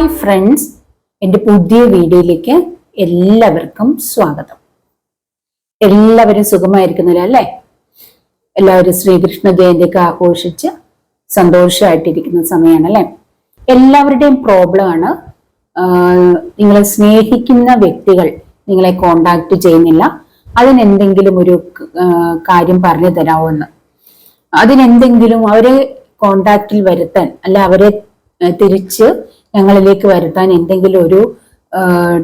Hi friends, എൻ്റെ പുതിയ വീഡിയോയിലേക്ക് എല്ലാവർക്കും സ്വാഗതം. എല്ലാവരും സുഖമായിരിക്കുന്നില്ല അല്ലേ? എല്ലാവരും ശ്രീകൃഷ്ണ ജയന്തിയൊക്കെ ആഘോഷിച്ച് സന്തോഷമായിട്ടിരിക്കുന്ന സമയമാണ് അല്ലേ? എല്ലാവരുടെയും പ്രോബ്ലം ആണ്, നിങ്ങളെ സ്നേഹിക്കുന്ന വ്യക്തികൾ നിങ്ങളെ കോണ്ടാക്ട് ചെയ്യുന്നില്ല. അതിനെന്തെങ്കിലും ഒരു കാര്യം പറഞ്ഞു തരാമോന്ന്, അതിനെന്തെങ്കിലും അവരെ കോണ്ടാക്റ്റിൽ വരുത്താൻ, അല്ല അവരെ തിരിച്ച് ഞങ്ങളിലേക്ക് വരുത്താൻ എന്തെങ്കിലും ഒരു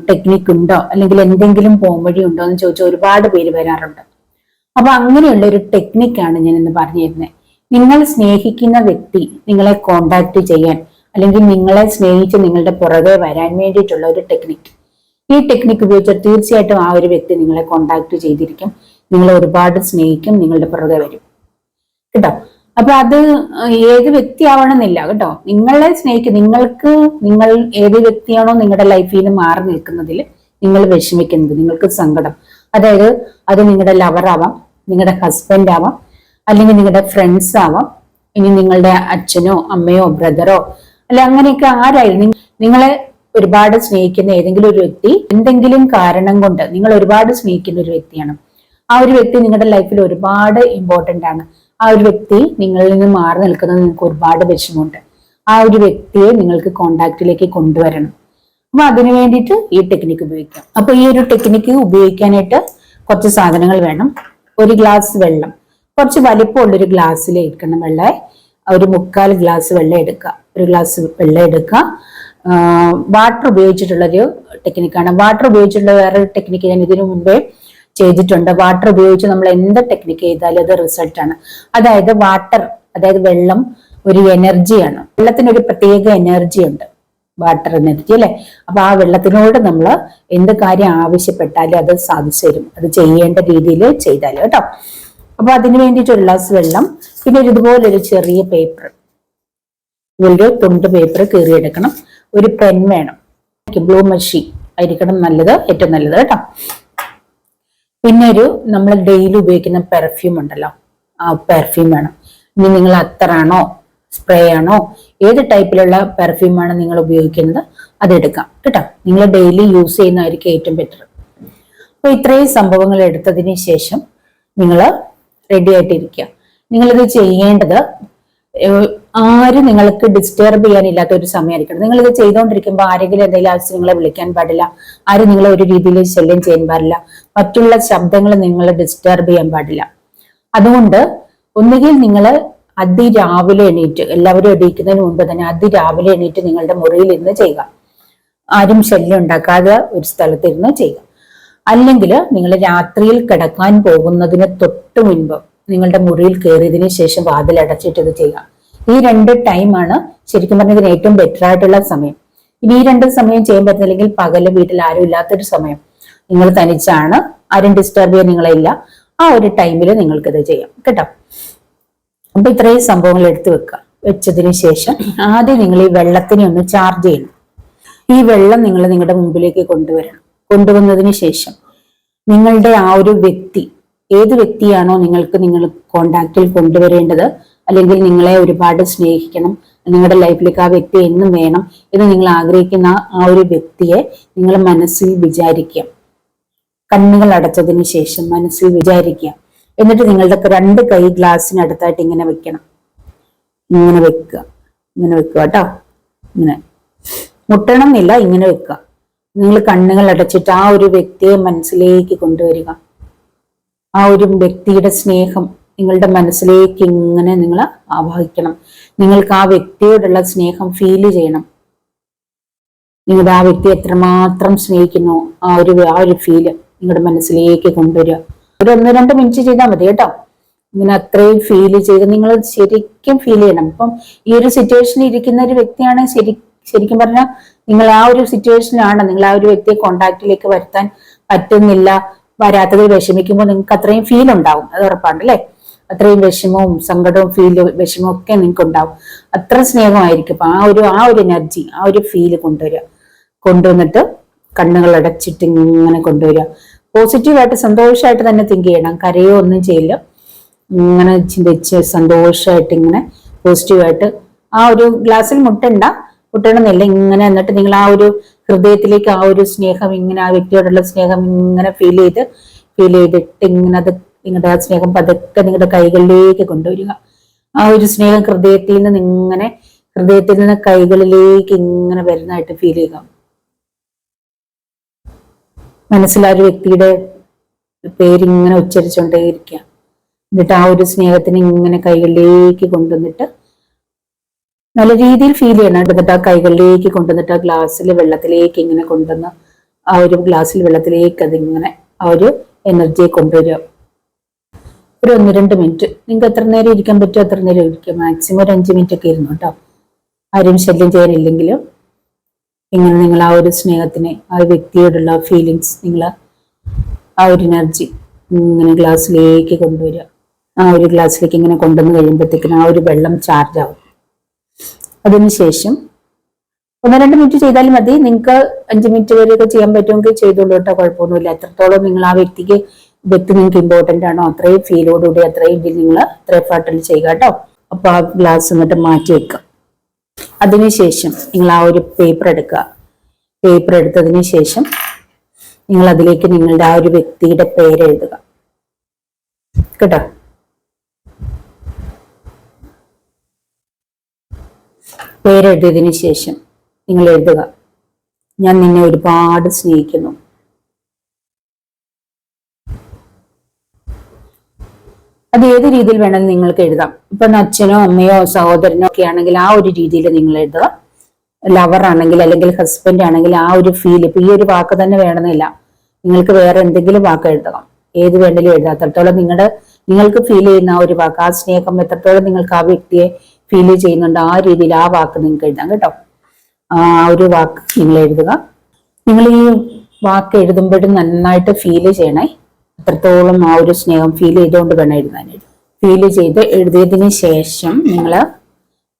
ടെക്നിക്ക് ഉണ്ടോ, അല്ലെങ്കിൽ എന്തെങ്കിലും പോംവഴി ഉണ്ടോ എന്ന് ചോദിച്ചാൽ ഒരുപാട് പേര് വരാറുണ്ട്. അപ്പൊ അങ്ങനെയുള്ള ഒരു ടെക്നിക്കാണ് ഞാൻ ഇന്ന് പറഞ്ഞു തരുന്നത്. നിങ്ങൾ സ്നേഹിക്കുന്ന വ്യക്തി നിങ്ങളെ കോണ്ടാക്ട് ചെയ്യാൻ, അല്ലെങ്കിൽ നിങ്ങളെ സ്നേഹിച്ച് നിങ്ങളുടെ പുറകെ വരാൻ വേണ്ടിയിട്ടുള്ള ഒരു ടെക്നിക്ക്. ഈ ടെക്നിക്ക് ഉപയോഗിച്ചാൽ തീർച്ചയായിട്ടും ആ ഒരു വ്യക്തി നിങ്ങളെ കോണ്ടാക്ട് ചെയ്തിരിക്കും, നിങ്ങളെ ഒരുപാട് സ്നേഹിക്കും, നിങ്ങളുടെ പുറകെ വരും കേട്ടോ. അപ്പൊ അത് ഏത് വ്യക്തിയാവണമെന്നില്ല കേട്ടോ. നിങ്ങളെ സ്നേഹിക്കും, നിങ്ങൾ ഏത് വ്യക്തിയാണോ നിങ്ങളുടെ ലൈഫിൽ നിന്ന് മാറി നിൽക്കുന്നതിൽ നിങ്ങൾ വിഷമിക്കുന്നത്, നിങ്ങൾക്ക് സങ്കടം, അതായത് അത് നിങ്ങളുടെ ലവർ ആവാം, നിങ്ങളുടെ ഹസ്ബൻഡ് ആവാം, അല്ലെങ്കിൽ നിങ്ങളുടെ ഫ്രണ്ട്സ് ആവാം, ഇനി നിങ്ങളുടെ അച്ഛനോ അമ്മയോ ബ്രദറോ അല്ലെ അങ്ങനെയൊക്കെ ആരായാലും നിങ്ങളെ ഒരുപാട് സ്നേഹിക്കുന്ന ഏതെങ്കിലും ഒരു വ്യക്തി എന്തെങ്കിലും കാരണം കൊണ്ട് നിങ്ങൾ ഒരുപാട് സ്നേഹിക്കുന്ന ഒരു വ്യക്തിയാണ്. ആ ഒരു വ്യക്തി നിങ്ങളുടെ ലൈഫിൽ ഒരുപാട് ഇമ്പോർട്ടന്റ് ആണ്. ആ ഒരു വ്യക്തി നിങ്ങളിൽ നിന്ന് മാറി നിൽക്കുന്നത് നിങ്ങൾക്ക് ഒരുപാട് വിഷമമുണ്ട്. ആ ഒരു വ്യക്തിയെ നിങ്ങൾക്ക് കോണ്ടാക്റ്റിലേക്ക് കൊണ്ടുവരണം. അപ്പൊ അതിനു വേണ്ടിയിട്ട് ഈ ടെക്നിക്ക് ഉപയോഗിക്കാം. അപ്പൊ ഈ ഒരു ടെക്നിക്ക് ഉപയോഗിക്കാനായിട്ട് കുറച്ച് സാധനങ്ങൾ വേണം. ഒരു ഗ്ലാസ് വെള്ളം, കുറച്ച് വലിപ്പമുള്ളൊരു ഗ്ലാസ്സിൽ എടുക്കണം വെള്ളം. ഒരു 3/4 ഗ്ലാസ് വെള്ളം എടുക്കുക. ഒരു ഗ്ലാസ് വെള്ളം എടുക്കുക. വാട്ടർ ഉപയോഗിച്ചിട്ടുള്ളൊരു ടെക്നിക്കാണ്. വാട്ടർ ഉപയോഗിച്ചിട്ടുള്ള വേറൊരു ടെക്നിക്ക് ഞാൻ ഇതിനു മുൻപേ ചെയ്തിട്ടുണ്ട്. വാട്ടർ ഉപയോഗിച്ച് നമ്മൾ എന്ത് ടെക്നിക്ക് ചെയ്താലും അത് റിസൾട്ട് ആണ്. അതായത് വെള്ളം ഒരു എനർജിയാണ്. വെള്ളത്തിന് ഒരു പ്രത്യേക എനർജി ഉണ്ട്, വാട്ടർ എനർജി അല്ലെ. അപ്പൊ ആ വെള്ളത്തിനോട് നമ്മൾ എന്ത് കാര്യം ആവശ്യപ്പെട്ടാലും അത് സാധിച്ചു തരും, അത് ചെയ്യേണ്ട രീതിയിൽ ചെയ്താലും കേട്ടോ. അപ്പൊ അതിന് വേണ്ടിയിട്ട് ഒരു ഗ്ലാസ് വെള്ളം, പിന്നെ ഇതുപോലൊരു ചെറിയ പേപ്പർ, ഒരു തുണ്ട് പേപ്പർ കീറിയെടുക്കണം. ഒരു പെൻ വേണം, ബ്ലൂ മഷി ആയിരിക്കണം നല്ലത്, ഏറ്റവും നല്ലത് കേട്ടോ. പിന്നെ നമ്മൾ ഡെയിലി ഉപയോഗിക്കുന്ന പെർഫ്യൂം ഉണ്ടല്ലോ, ആ പെർഫ്യൂം വേണം. ഇനി നിങ്ങൾ അത്തറാണോ സ്പ്രേ ആണോ ഏത് ടൈപ്പിലുള്ള പെർഫ്യൂമാണ് നിങ്ങൾ ഉപയോഗിക്കുന്നത് അതെടുക്കാം കേട്ടോ. നിങ്ങൾ ഡെയിലി യൂസ് ചെയ്യുന്നതായിരിക്കും ഏറ്റവും ബെറ്റർ. അപ്പൊ ഇത്രയും സംഭവങ്ങൾ എടുത്തതിന് ശേഷം നിങ്ങൾ റെഡി ആയിട്ടിരിക്കുക. നിങ്ങളിത് ചെയ്യേണ്ടത് ആരും നിങ്ങൾക്ക് ഡിസ്റ്റർബ് ചെയ്യാനില്ലാത്ത ഒരു സമയമായിരിക്കണം. നിങ്ങൾ ഇത് ചെയ്തുകൊണ്ടിരിക്കുമ്പോൾ ആരെങ്കിലും എന്തെങ്കിലും ആവശ്യം നിങ്ങളെ വിളിക്കാൻ പാടില്ല, ആരും നിങ്ങളെ ഒരു രീതിയിൽ ശല്യം ചെയ്യാൻ പാടില്ല, മറ്റുള്ള ശബ്ദങ്ങൾ നിങ്ങളെ ഡിസ്റ്റർബ് ചെയ്യാൻ പാടില്ല. അതുകൊണ്ട് ഒന്നുകിൽ നിങ്ങൾ അതിരാവിലെ എണീറ്റ്, എല്ലാവരും എണീക്കുന്നതിന് മുൻപ് തന്നെ അതിരാവിലെ എണീറ്റ് നിങ്ങളുടെ മുറിയിൽ ഇരുന്ന് ചെയ്യുക. ആരും ശല്യം ഉണ്ടാക്കാതെ ഒരു സ്ഥലത്തിരുന്ന് ചെയ്യുക. അല്ലെങ്കിൽ നിങ്ങൾ രാത്രിയിൽ കിടക്കാൻ പോകുന്നതിന് തൊട്ട് മുൻപ് നിങ്ങളുടെ മുറിയിൽ കയറിയതിനു ശേഷം വാതിൽ അടച്ചിട്ട് ഇത് ചെയ്യുക. ഈ 2 ടൈമാണ് ശരിക്കും പറഞ്ഞാൽ ഇതിന് ഏറ്റവും ബെറ്റർ ആയിട്ടുള്ള സമയം. ഇനി ഈ 2 സമയം ചെയ്യാൻ പറ്റുന്നില്ലെങ്കിൽ പകല് വീട്ടിൽ ആരും ഇല്ലാത്തൊരു സമയം, നിങ്ങൾ തനിച്ചാണ്, ആരും ഡിസ്റ്റർബ് ചെയ്യാൻ നിങ്ങളില്ല, ആ ഒരു ടൈമിൽ നിങ്ങൾക്കിത് ചെയ്യാം കേട്ടോ. അപ്പൊ ഇത്രയും സംഭവങ്ങൾ എടുത്തു വെക്കുക. വെച്ചതിന് ശേഷം ആദ്യം നിങ്ങൾ ഈ വെള്ളത്തിനെ ഒന്ന് ചാർജ് ചെയ്യണം. ഈ വെള്ളം നിങ്ങൾ നിങ്ങളുടെ മുമ്പിലേക്ക് കൊണ്ടുവരണം. കൊണ്ടുവന്നതിന് ശേഷം നിങ്ങളുടെ ആ ഒരു വ്യക്തി, ഏത് വ്യക്തിയാണോ നിങ്ങൾ കോണ്ടാക്റ്റിൽ കൊണ്ടുവരേണ്ടത്, അല്ലെങ്കിൽ നിങ്ങളെ ഒരുപാട് സ്നേഹിക്കണം, നിങ്ങളുടെ ലൈഫിലേക്ക് ആ വ്യക്തി എന്നും വേണം എന്ന് നിങ്ങൾ ആഗ്രഹിക്കുന്ന ആ ഒരു വ്യക്തിയെ നിങ്ങൾ മനസ്സിൽ വിചാരിക്കുക. കണ്ണുകൾ അടച്ചതിന് ശേഷം മനസ്സിൽ വിചാരിക്കുക. എന്നിട്ട് നിങ്ങളുടെ 2 കൈ ഗ്ലാസ്സിനടുത്തായിട്ട് ഇങ്ങനെ വെക്കണം. ഇങ്ങനെ വെക്കുക കേട്ടോ. ഇങ്ങനെ മുട്ടണം എന്നില്ല, ഇങ്ങനെ വെക്കുക. നിങ്ങൾ കണ്ണുകൾ അടച്ചിട്ട് ആ ഒരു വ്യക്തിയെ മനസ്സിലേക്ക് കൊണ്ടുവരിക. ആ ഒരു വ്യക്തിയുടെ സ്നേഹം നിങ്ങളുടെ മനസ്സിലേക്ക് ഇങ്ങനെ നിങ്ങൾ ആവാഹിക്കണം. നിങ്ങൾക്ക് ആ വ്യക്തിയോടുള്ള സ്നേഹം ഫീല് ചെയ്യണം. നിങ്ങളുടെ ആ വ്യക്തി എത്രമാത്രം സ്നേഹിക്കുന്നു ആ ഒരു ഫീല് നിങ്ങളുടെ മനസ്സിലേക്ക് കൊണ്ടുവരിക. ഒരു 1-2 മിനിറ്റ് ചെയ്താൽ മതി കേട്ടോ. ഇങ്ങനെ അത്രയും ഫീല് ചെയ്ത് നിങ്ങൾ ശരിക്കും ഫീൽ ചെയ്യണം. ഇപ്പം ഈ ഒരു സിറ്റുവേഷനിൽ ഇരിക്കുന്ന ഒരു വ്യക്തിയാണ് ശരിക്കും പറഞ്ഞാൽ നിങ്ങൾ ആ ഒരു സിറ്റുവേഷനിലാണ്, നിങ്ങൾ ആ ഒരു വ്യക്തിയെ കോണ്ടാക്റ്റിലേക്ക് വരുത്താൻ പറ്റുന്നില്ല, വരാത്തതിൽ വിഷമിക്കുമ്പോൾ നിങ്ങൾക്ക് അത്രയും ഫീൽ ഉണ്ടാവും, അത് ഉറപ്പാണ് അല്ലെ. അത്രയും വിഷമവും സങ്കടവും വിഷമവും ഒക്കെ നിങ്ങൾക്ക് ഉണ്ടാവും. അത്ര സ്നേഹമായിരിക്കും. അപ്പൊ ആ ഒരു എനർജി, ആ ഒരു ഫീല് കൊണ്ടുവന്നിട്ട് കണ്ണുകൾ അടച്ചിട്ട് ഇങ്ങനെ കൊണ്ടുവരിക. പോസിറ്റീവായിട്ട് സന്തോഷമായിട്ട് തന്നെ തിങ്ക് ചെയ്യണം. കരയോ ഒന്നും ചെയ്യില്ല. ഇങ്ങനെ ചിന്തിച്ച് സന്തോഷമായിട്ട് ഇങ്ങനെ പോസിറ്റീവായിട്ട് ആ ഒരു ഗ്ലാസ്സിൽ മുട്ടണ്ട, മുട്ടണമെന്നില്ല, ഇങ്ങനെ. എന്നിട്ട് നിങ്ങൾ ആ ഒരു ഹൃദയത്തിലേക്ക് ആ ഒരു സ്നേഹം ഇങ്ങനെ, ആ വ്യക്തിയോടുള്ള സ്നേഹം ഇങ്ങനെ ഫീൽ ചെയ്തിട്ട് ഇങ്ങനെ അത് നിങ്ങളുടെ ആ സ്നേഹം പതുക്കെ നിങ്ങളുടെ കൈകളിലേക്ക് കൊണ്ടുവരിക. ആ ഒരു സ്നേഹം ഹൃദയത്തിൽ നിന്ന് കൈകളിലേക്ക് ഇങ്ങനെ വരുന്നതായിട്ട് ഫീൽ ചെയ്യുക. മനസ്സിൽ ആ ഒരു വ്യക്തിയുടെ പേരിങ്ങനെ ഉച്ചരിച്ചുകൊണ്ടേയിരിക്കുക. എന്നിട്ട് ആ ഒരു സ്നേഹത്തിന് ഇങ്ങനെ കൈകളിലേക്ക് കൊണ്ടുവന്നിട്ട് നല്ല രീതിയിൽ ഫീൽ ചെയ്യണം. എന്നിട്ട് ആ കൈകളിലേക്ക് കൊണ്ടുവന്നിട്ട് ആ ഗ്ലാസ്സിൽ വെള്ളത്തിലേക്ക് ഇങ്ങനെ കൊണ്ടുവന്ന് ആ ഒരു ഗ്ലാസ്സിൽ വെള്ളത്തിലേക്ക് അതിങ്ങനെ ആ ഒരു എനർജിയെ കൊണ്ടുവരിക. ഒരു 1-2 മിനിറ്റ് നിങ്ങൾക്ക് എത്ര നേരം ഇരിക്കാൻ പറ്റുമോ അത്ര നേരം ഇരിക്കുക. മാക്സിമം ഒരു 5 മിനിറ്റ് ഒക്കെ ഇരുന്നു കേട്ടോ. ആരും ശല്യം ചെയ്യാനില്ലെങ്കിലും ഇങ്ങനെ നിങ്ങൾ ആ ഒരു സ്നേഹത്തിനെ, ആ ഒരു വ്യക്തിയോടുള്ള ഫീലിങ്സ്, നിങ്ങൾ ആ ഒരു എനർജി ഇങ്ങനെ ഗ്ലാസ്സിലേക്ക് കൊണ്ടുവരിക. ആ ഒരു ഗ്ലാസ്സിലേക്ക് ഇങ്ങനെ കൊണ്ടുവന്ന് കഴിയുമ്പോഴത്തേക്കിനും ആ ഒരു വെള്ളം ചാർജ് ആവും. അതിനുശേഷം 1-2 മിനിറ്റ് ചെയ്താലും മതി. നിങ്ങൾക്ക് 5 മിനിറ്റ് വരെയൊക്കെ ചെയ്യാൻ പറ്റുമെങ്കിൽ ചെയ്തോളൂ കേട്ടോ, കുഴപ്പമൊന്നുമില്ല. എത്രത്തോളം നിങ്ങൾ ആ വ്യക്തി നിങ്ങൾക്ക് ഇമ്പോർട്ടന്റ് ആണോ അത്രയും ഫീലോടുകൂടി അത്രയും നിങ്ങൾ അത്ര എഫേർട്ടിൽ ചെയ്യുക കേട്ടോ. അപ്പൊ ആ ഗ്ലാസ് എന്നിട്ട് മാറ്റി വെക്കുക. അതിനുശേഷം നിങ്ങൾ ആ ഒരു പേപ്പർ എടുക്കുക. പേപ്പർ എടുത്തതിന് ശേഷം നിങ്ങൾ അതിലേക്ക് നിങ്ങളുടെ ആ ഒരു വ്യക്തിയുടെ പേര് എഴുതുക കേട്ടോ. പേരെഴുതിയതിനു ശേഷം നിങ്ങൾ എഴുതുക, ഞാൻ നിന്നെ ഒരുപാട് സ്നേഹിക്കുന്നു. അത് ഏത് രീതിയിൽ വേണമെങ്കിൽ നിങ്ങൾക്ക് എഴുതാം. ഇപ്പൊ അച്ഛനോ അമ്മയോ സഹോദരനോ ഒക്കെ ആണെങ്കിൽ ആ ഒരു രീതിയിൽ നിങ്ങൾ എഴുതുക. ലവർ ആണെങ്കിൽ അല്ലെങ്കിൽ ഹസ്ബൻഡ് ആണെങ്കിൽ ആ ഒരു ഫീൽ, ഇപ്പൊ ഈ ഒരു വാക്ക് തന്നെ വേണമെന്നില്ല, നിങ്ങൾക്ക് വേറെ എന്തെങ്കിലും വാക്ക് എഴുതണം. ഏത് വേണമെങ്കിലും എഴുതാം. എത്രത്തോളം നിങ്ങൾക്ക് ഫീൽ ചെയ്യുന്ന ആ ഒരു വാക്ക്, ആ സ്നേഹം എത്രത്തോളം നിങ്ങൾക്ക് ആ വ്യക്തിയെ ഫീൽ ചെയ്യുന്നുണ്ട് ആ രീതിയിൽ ആ വാക്ക് നിങ്ങൾക്ക് എഴുതാം കേട്ടോ. ആ ഒരു വാക്ക് നിങ്ങൾ എഴുതുക. നിങ്ങൾ ഈ വാക്ക് എഴുതുമ്പോഴും നന്നായിട്ട് ഫീൽ ചെയ്യണേ. എത്രത്തോളം ആ ഒരു സ്നേഹം ഫീൽ ചെയ്തുകൊണ്ട് വേണം എഴുതാനായിട്ട്. ഫീൽ ചെയ്ത് എഴുതിയതിന് ശേഷം നിങ്ങൾ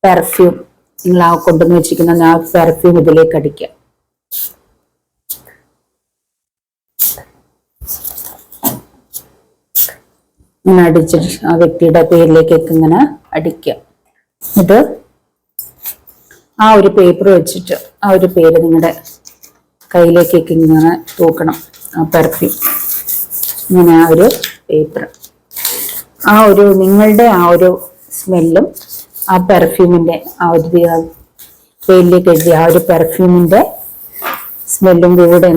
പെർഫ്യൂം, നിങ്ങൾ ആ കൊണ്ടുവന്ന് വെച്ചിരിക്കുന്ന ആ പെർഫ്യൂം ഇതിലേക്ക് അടിക്കുക. ഇങ്ങനെ അടിച്ചിട്ട് ആ വ്യക്തിയുടെ പേരിലേക്കൊക്കെ ഇങ്ങനെ അടിക്കുക. എന്നിട്ട് ആ ഒരു പേപ്പർ വെച്ചിട്ട് ആ ഒരു പേര് നിങ്ങളുടെ കയ്യിലേക്കൊക്കെ ഇങ്ങനെ തൂക്കണം. ആ പെർഫ്യൂം ഇങ്ങനെ ആ ഒരു പേപ്പർ, ആ ഒരു നിങ്ങളുടെ ആ ഒരു സ്മെല്ലും ആ പെർഫ്യൂമിന്റെ ആ ഒരു പേരിലേക്ക് എഴുതിയ ആ ഒരു പെർഫ്യൂമിന്റെ സ്മെല്ലും കൂടെ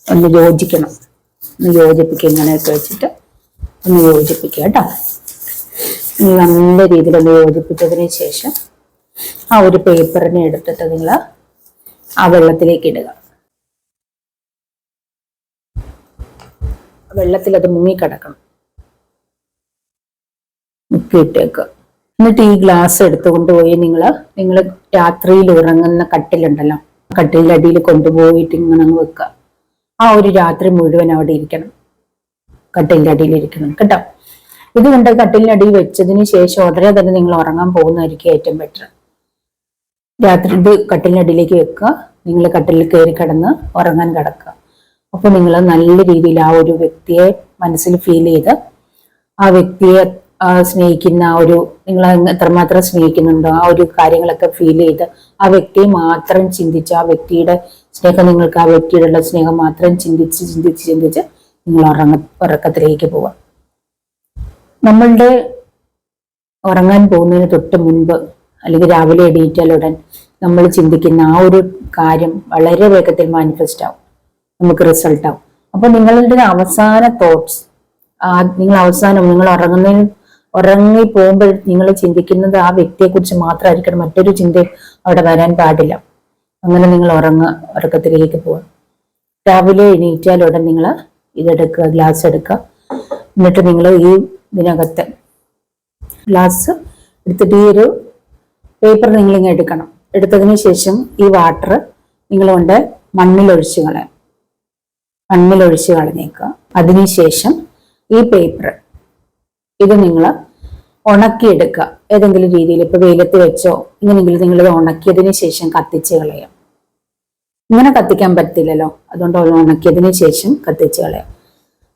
ഒന്ന് യോജിക്കണം. ഒന്ന് യോജിപ്പിക്കുക. ഇങ്ങനെയൊക്കെ വെച്ചിട്ട് ഒന്ന് യോജിപ്പിക്കുക കേട്ടോ. നല്ല രീതിയിൽ ഒന്ന് യോജിപ്പിച്ചതിന് ശേഷം ആ ഒരു പേപ്പറിനെ എടുത്തിട്ട് നിങ്ങൾ ആ വെള്ളത്തിലേക്ക് ഇടുക. വെള്ളത്തിൽ അത് മുങ്ങിക്കിടക്കണം. മുക്കിയിട്ടേക്കുക. എന്നിട്ട് ഈ ഗ്ലാസ് എടുത്തുകൊണ്ട് പോയി നിങ്ങൾ രാത്രിയിൽ ഉറങ്ങുന്ന കട്ടിലുണ്ടല്ലോ, കട്ടിലിന്റെ അടിയിൽ കൊണ്ടുപോയിട്ട് ഇങ്ങനെ അങ്ങ് വെക്കുക. ആ ഒരു രാത്രി മുഴുവൻ അവിടെ ഇരിക്കണം, കട്ടിലിന്റെ അടിയിൽ ഇരിക്കണം കേട്ടോ. ഇതുകൊണ്ട് കട്ടിലിന്റെ അടിയിൽ വെച്ചതിന് ശേഷം ഉടനെ തന്നെ നിങ്ങൾ ഉറങ്ങാൻ പോകുന്നതായിരിക്കും ഏറ്റവും ബെറ്റർ. രാത്രി ഇത് കട്ടിലിന്റെ അടിയിലേക്ക് വെക്കുക. നിങ്ങൾ കട്ടിലിൽ കയറി കിടന്ന് ഉറങ്ങാൻ കിടക്കുക. അപ്പൊ നിങ്ങൾ നല്ല രീതിയിൽ ആ ഒരു വ്യക്തിയെ മനസ്സിൽ ഫീൽ ചെയ്ത് ആ വ്യക്തിയെ സ്നേഹിക്കുന്ന ആ ഒരു, നിങ്ങൾ എത്രമാത്രം സ്നേഹിക്കുന്നുണ്ടോ ആ ഒരു കാര്യങ്ങളൊക്കെ ഫീൽ ചെയ്ത് ആ വ്യക്തിയെ മാത്രം ചിന്തിച്ച്, ആ വ്യക്തിയുടെ സ്നേഹം, നിങ്ങൾക്ക് ആ വ്യക്തിയോടുള്ള സ്നേഹം മാത്രം ചിന്തിച്ച് നിങ്ങൾ ഉറക്കത്തിലേക്ക് പോവാം. നമ്മളുടെ ഉറങ്ങാൻ പോകുന്നതിന് തൊട്ട് മുൻപ് അല്ലെങ്കിൽ രാവിലെ എണീറ്റാലുടൻ നമ്മൾ ചിന്തിക്കുന്ന ആ ഒരു കാര്യം വളരെ വേഗത്തിൽ മാനിഫെസ്റ്റ് ആവും, നമുക്ക് റിസൾട്ട് ആവും. അപ്പൊ നിങ്ങളുടെ അവസാന തോട്ട്സ്, നിങ്ങൾ ഉറങ്ങി പോകുമ്പോൾ നിങ്ങൾ ചിന്തിക്കുന്നത് ആ വ്യക്തിയെ കുറിച്ച് മാത്രമായിരിക്കണം. മറ്റൊരു ചിന്തയും അവിടെ വരാൻ പാടില്ല. അങ്ങനെ നിങ്ങൾ ഉറക്കത്തിലേക്ക് പോവാം. രാവിലെ എണീറ്റാലുടൻ നിങ്ങൾ ഇതെടുക്കുക, ഗ്ലാസ് എടുക്കുക. എന്നിട്ട് നിങ്ങൾ ഈ ഇതിനകത്ത് ഗ്ലാസ് എടുത്തിട്ട് ഈ ഒരു പേപ്പർ നിങ്ങളിങ്ങനെ എടുക്കണം. എടുത്തതിന് ശേഷം ഈ വാട്ടർ നിങ്ങൾ കൊണ്ട് മണ്ണിലൊഴിച്ച് കളഞ്ഞേക്കുക. അതിനുശേഷം ഈ പേപ്പർ ഇത് നിങ്ങൾ ഉണക്കിയെടുക്കുക. ഏതെങ്കിലും രീതിയിൽ, ഇപ്പൊ വെയിലത്ത് വെച്ചോ ഇങ്ങനെയെങ്കിലും നിങ്ങൾ ഇത് ഉണക്കിയതിന് ശേഷം കത്തിച്ച് കളയാം. ഇങ്ങനെ കത്തിക്കാൻ പറ്റില്ലല്ലോ, അതുകൊണ്ട് ഉണക്കിയതിന് ശേഷം കത്തിച്ച് കളയാം.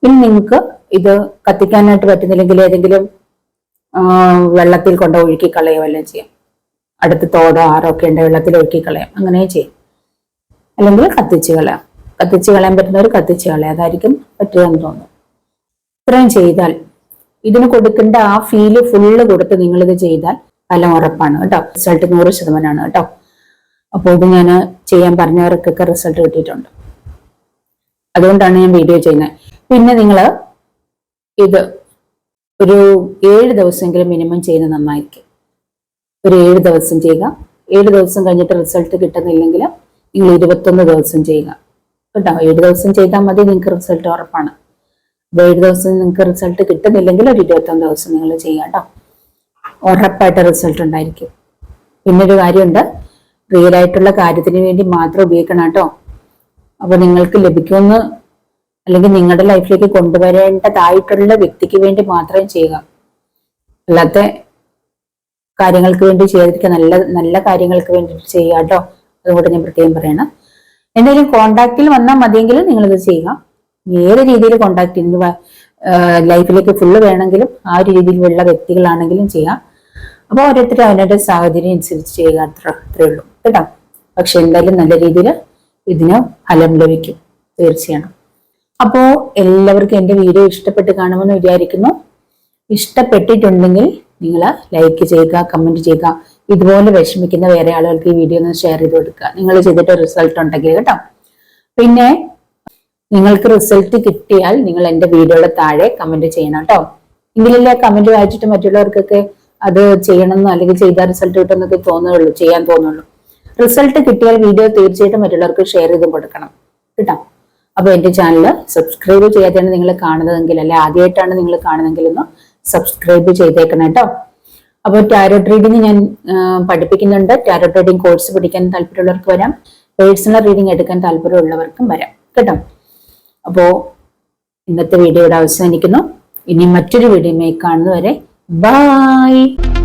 ഇനി നിങ്ങൾക്ക് ഇത് കത്തിക്കാനായിട്ട് പറ്റുന്നില്ലെങ്കിൽ ഏതെങ്കിലും വെള്ളത്തിൽ കൊണ്ട് ഒഴുക്കി കളയോ എല്ലാം ചെയ്യാം. അടുത്ത് തോടോ ആറോ ഒക്കെ ഉണ്ട്, വെള്ളത്തിൽ ഒഴുക്കി കളയാം, അങ്ങനെ ചെയ്യും. അല്ലെങ്കിൽ കത്തിച്ച് കളയാം. കത്തിച്ച് കളയാൻ പറ്റുന്നവർ കത്തിച്ച് കളയാം, അതായിരിക്കും പറ്റുകയെന്ന് തോന്നുന്നു. ഇത്രയും ചെയ്താൽ ഇതിന് കൊടുക്കേണ്ട ആ ഫീല് ഫുള്ള് കൊടുത്ത് നിങ്ങളിത് ചെയ്താൽ ഫലം ഉറപ്പാണ് കേട്ടോ. റിസൾട്ട് 100% കേട്ടോ. അപ്പോൾ ഇത് ഞാൻ ചെയ്യാൻ പറഞ്ഞവർക്കൊക്കെ റിസൾട്ട് കിട്ടിയിട്ടുണ്ട്. അതുകൊണ്ടാണ് ഞാൻ വീഡിയോ ചെയ്യുന്നത്. പിന്നെ നിങ്ങൾ ഇത് ഒരു 7 ദിവസമെങ്കിലും മിനിമം ചെയ്യുന്നത് നന്നായിരിക്കും. ഒരു 7 ദിവസം ചെയ്യുക. 7 ദിവസം കഴിഞ്ഞിട്ട് റിസൾട്ട് കിട്ടുന്നില്ലെങ്കിൽ നിങ്ങൾ 21 ദിവസം ചെയ്യുക കേട്ടോ. 7 ദിവസം ചെയ്താൽ മതി, നിങ്ങൾക്ക് റിസൾട്ട് ഉറപ്പാണ്. 7 ദിവസം നിങ്ങൾക്ക് റിസൾട്ട് കിട്ടുന്നില്ലെങ്കിൽ ഒരു 21 ദിവസം നിങ്ങൾ ചെയ്യുക കേട്ടോ. ഉറപ്പായിട്ട് റിസൾട്ട് ഉണ്ടായിരിക്കും. പിന്നൊരു കാര്യമുണ്ട്, റിയൽ ആയിട്ടുള്ള കാര്യത്തിന് വേണ്ടി മാത്രം ഉപയോഗിക്കണം കേട്ടോ. അപ്പൊ നിങ്ങൾക്ക് ലഭിക്കുമെന്ന് അല്ലെങ്കിൽ നിങ്ങളുടെ ലൈഫിലേക്ക് കൊണ്ടുവരേണ്ടതായിട്ടുള്ള വ്യക്തിക്ക് വേണ്ടി മാത്രം ചെയ്യുക. അല്ലാത്ത കാര്യങ്ങൾക്ക് വേണ്ടി ചെയ്യാതിരിക്കുക. നല്ല നല്ല കാര്യങ്ങൾക്ക് വേണ്ടിയിട്ട് ചെയ്യുക കേട്ടോ. അതുകൊണ്ട് ഞാൻ പ്രത്യേകം പറയണം. എന്തെങ്കിലും കോണ്ടാക്റ്റിൽ വന്നാൽ മതിയെങ്കിൽ നിങ്ങളിത് ചെയ്യുക. ഏത് രീതിയിൽ കോണ്ടാക്ട് ലൈഫിലേക്ക് ഫുള്ള് വേണമെങ്കിലും ആ ഒരു രീതിയിലുള്ള വ്യക്തികളാണെങ്കിലും ചെയ്യാം. അപ്പോൾ ഓരോരുത്തരും അവരുടെ സാഹചര്യം അനുസരിച്ച് ചെയ്യുക, അത്രേ ഉള്ളൂ കേട്ടോ. പക്ഷെ എന്തായാലും നല്ല രീതിയിൽ ഇതിന് ഫലം ലഭിക്കും, തീർച്ചയാണ്. അപ്പോൾ എല്ലാവർക്കും എൻ്റെ വീഡിയോ ഇഷ്ടപ്പെട്ട് കാണുമെന്ന് വിചാരിക്കുന്നു. ഇഷ്ടപ്പെട്ടിട്ടുണ്ടെങ്കിൽ നിങ്ങൾ ലൈക്ക് ചെയ്യുക, കമന്റ് ചെയ്യുക. ഇതുപോലെ വിഷമിക്കുന്ന വേറെ ആളുകൾക്ക് ഈ വീഡിയോ ഒന്ന് ഷെയർ ചെയ്ത് കൊടുക്കുക, നിങ്ങൾ ചെയ്തിട്ട് റിസൾട്ട് ഉണ്ടെങ്കിൽ കേട്ടോ. പിന്നെ നിങ്ങൾക്ക് റിസൾട്ട് കിട്ടിയാൽ നിങ്ങൾ എൻ്റെ വീഡിയോയുടെ താഴെ കമന്റ് ചെയ്യണം കേട്ടോ. എങ്കിലല്ലേ കമന്റ് വായിച്ചിട്ട് മറ്റുള്ളവർക്കൊക്കെ അത് ചെയ്യണമെന്നോ അല്ലെങ്കിൽ ചെയ്താൽ റിസൾട്ട് കിട്ടുമെന്നൊക്കെ തോന്നുകയുള്ളൂ, ചെയ്യാൻ തോന്നുള്ളൂ. റിസൾട്ട് കിട്ടിയാൽ വീഡിയോ തീർച്ചയായിട്ടും മറ്റുള്ളവർക്ക് ഷെയർ ചെയ്ത് കൊടുക്കണം കേട്ടോ. അപ്പൊ എന്റെ ചാനൽ സബ്സ്ക്രൈബ് ചെയ്യാതെയാണ് നിങ്ങൾ കാണുന്നതെങ്കിൽ, അല്ലെ ആദ്യമായിട്ടാണ് നിങ്ങൾ കാണുന്നതെങ്കിൽ ഒന്ന് സബ്സ്ക്രൈബ് ചെയ്തേക്കണം കേട്ടോ. അപ്പോൾ ടാരോട്ട് റീഡിങ് ഞാൻ പഠിപ്പിക്കുന്നുണ്ട്. ടാരോട്ട് റീഡിങ് കോഴ്സ് പഠിക്കാൻ താല്പര്യമുള്ളവർക്ക് വരാം, പേഴ്സണൽ റീഡിങ് എടുക്കാൻ താല്പര്യമുള്ളവർക്കും വരാം കേട്ടോ. അപ്പോ ഇന്നത്തെ വീഡിയോ ഇവിടെ അവസാനിക്കുന്നു. ഇനി മറ്റൊരു വീഡിയോയുമായി കാണുന്നവരെ ബൈ.